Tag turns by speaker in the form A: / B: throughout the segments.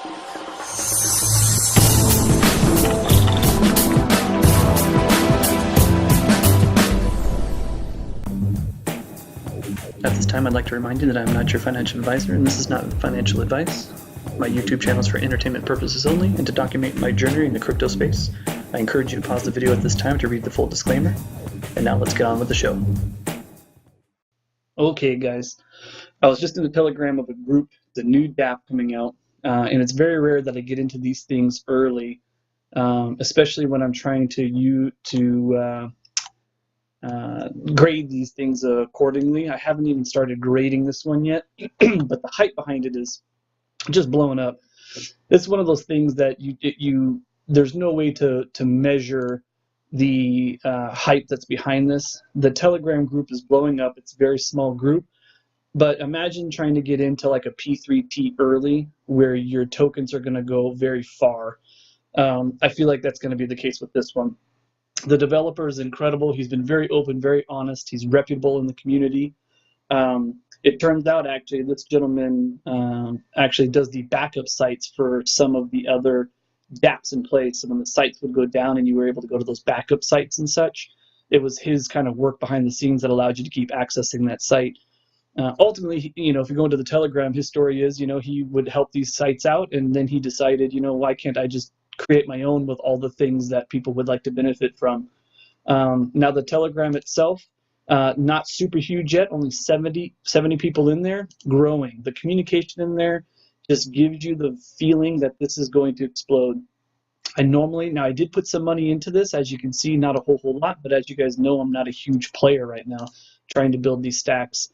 A: At this time, I'd like to remind you that I'm not your financial advisor, and this is not financial advice. My YouTube channel is for entertainment purposes only and to document my journey in the crypto space. I encourage you to pause the video at this time to read the full disclaimer. And now let's get on with the show. Okay, guys. I was just in the Telegram of a group, the new dapp coming out, and it's very rare that I get into these things early, especially when I'm trying to grade these things accordingly. I haven't even started grading this one yet, but the hype behind it is just blowing up. It's one of those things that there's no way to measure the hype that's behind this. The Telegram group is blowing up. It's a very small group, but imagine trying to get into like a P3T early where your tokens are going to go very far. I feel like that's going to be the case with this one. The developer is incredible. He's been very open, very honest. He's reputable in the community. It turns out, actually, this gentleman actually does the backup sites for some of the other dapps in place. So when the sites would go down and you were able to go to those backup sites and such, it was his kind of work behind the scenes that allowed you to keep accessing that site. Ultimately, if you go into the Telegram, his story is, he would help these sites out, and then he decided, why can't I just create my own with all the things that people would like to benefit from. Now the Telegram itself, not super huge yet, only 70 people in there, growing. The communication in there just gives you the feeling that this is going to explode. Now I did put some money into this, as you can see, not a whole lot, but as you guys know, I'm not a huge player right now trying to build these stacks.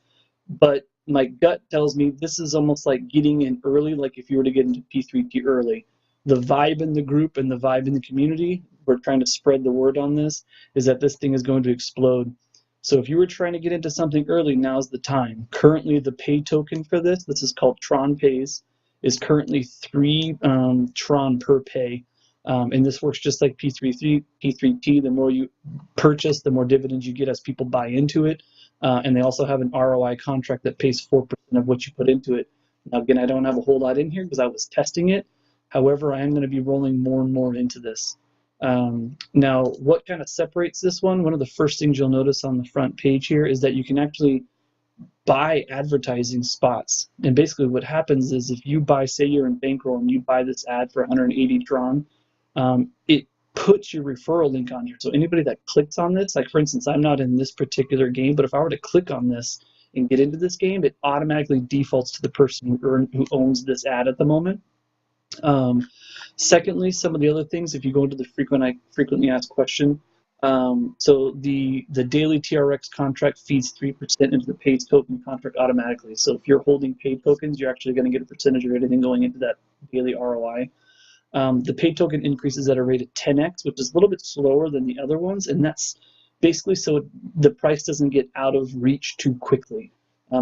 A: But my gut tells me this is almost like getting in early, like if you were to get into P3T early. The vibe in the group and the vibe in the community, we're trying to spread the word on this, is that this thing is going to explode. So if you were trying to get into something early, now's the time. Currently, the pay token for this is called TRONPAY, is currently 3 Tron per pay. And this works just like P3T. The more you purchase, the more dividends you get as people buy into it. And they also have an ROI contract that pays 4% of what you put into it. Now, again, I don't have a whole lot in here because I was testing it. However, I am going to be rolling more and more into this. Now, what kind of separates this one? One of the first things you'll notice on the front page here is that you can actually buy advertising spots. And basically what happens is if you buy, say you're in Bankroll and you buy this ad for 180 Tron, it puts your referral link on here. So anybody that clicks on this, like for instance, I'm not in this particular game, but if I were to click on this and get into this game, it automatically defaults to the person who owns this ad at the moment. Secondly, some of the other things, if you go into the frequently asked question, so the daily TRX contract feeds 3% into the paid token contract automatically. So if you're holding paid tokens, you're actually going to get a percentage of everything going into that daily ROI. The paid token increases at a rate of 10x, which is a little bit slower than the other ones, and that's basically so the price doesn't get out of reach too quickly.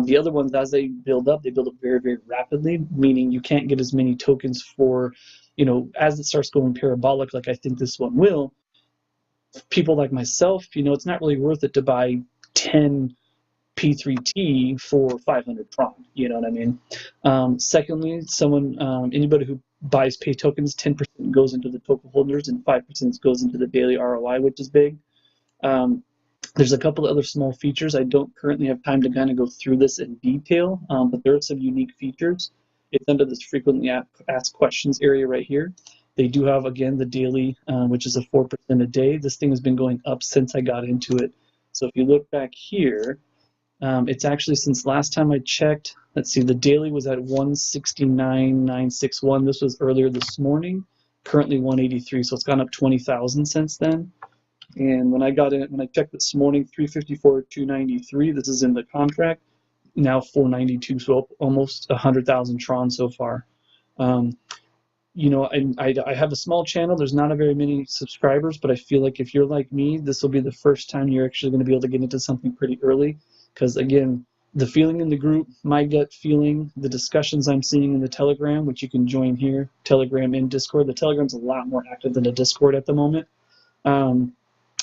A: The other ones, as they build up very, very rapidly, meaning you can't get as many tokens for, as it starts going parabolic, like I think this one will. People like myself, it's not really worth it to buy 10 P3T for 500 Tron, you know what I mean? Secondly, anybody who buys pay tokens, 10% goes into the token holders and 5% goes into the daily ROI, which is big. There's a couple of other small features. I don't currently have time to kind of go through this in detail, but there are some unique features. It's under this frequently asked questions area right here. They do have, again, the daily, which is a 4% a day. This thing has been going up since I got into it. So if you look back here, it's actually, since last time I checked, let's see, the daily was at 169,961. This was earlier this morning, currently 183. So it's gone up 20,000 since then. And when I checked this morning, 354,293. This is in the contract. Now 492, so almost 100,000 Tron so far. I have a small channel. There's not a very many subscribers, but I feel like if you're like me, this will be the first time you're actually going to be able to get into something pretty early. Because again, the feeling in the group, my gut feeling, the discussions I'm seeing in the Telegram, which you can join here, Telegram and Discord. The Telegram's a lot more active than the Discord at the moment.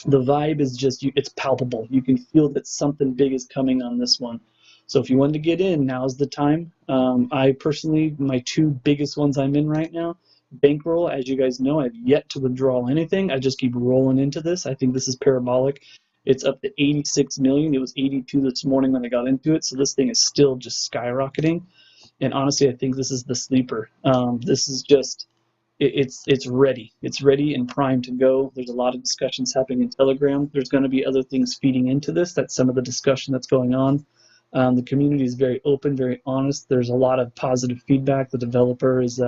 A: The vibe is just, it's palpable. You can feel that something big is coming on this one. So if you wanted to get in, now's the time. I personally, my two biggest ones I'm in right now, Bankroll, as you guys know, I've yet to withdraw anything. I just keep rolling into this. I think this is parabolic. It's up to 86 million. It was 82 this morning when I got into it. So this thing is still just skyrocketing. And honestly, I think this is the sleeper. This is just it's ready. It's ready and primed to go. There's a lot of discussions happening in Telegram. There's going to be other things feeding into this. That's some of the discussion that's going on. The community is very open, very honest. There's a lot of positive feedback. The developer is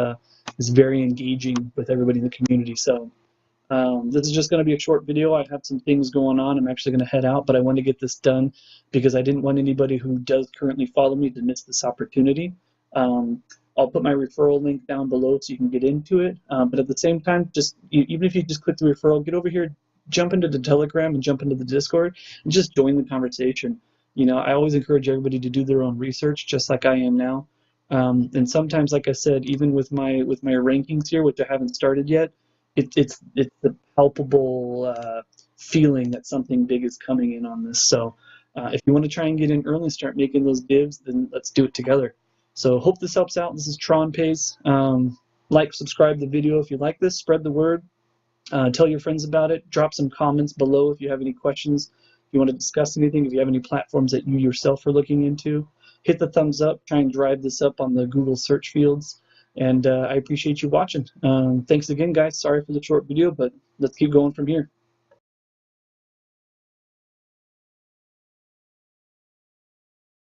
A: very engaging with everybody in the community. So this is just going to be a short video. I have some things going on. I'm actually going to head out, but I want to get this done because I didn't want anybody who does currently follow me to miss this opportunity. I'll put my referral link down below so you can get into it. But at the same time, just even if you just click the referral, get over here, jump into the Telegram and jump into the Discord and just join the conversation. I always encourage everybody to do their own research, just like I am now. And sometimes, like I said, even with my rankings here, which I haven't started yet, it's the palpable feeling that something big is coming in on this. So if you want to try and get in early and start making those gives, then let's do it together. So hope this helps out. This is TRONPAY's. Like, subscribe the video if you like this. Spread the word. Tell your friends about it. Drop some comments below if you have any questions. If you want to discuss anything, if you have any platforms that you yourself are looking into, hit the thumbs up. Try and drive this up on the Google search fields. And I appreciate you watching. Thanks again, guys. Sorry for the short video, but let's keep going from here.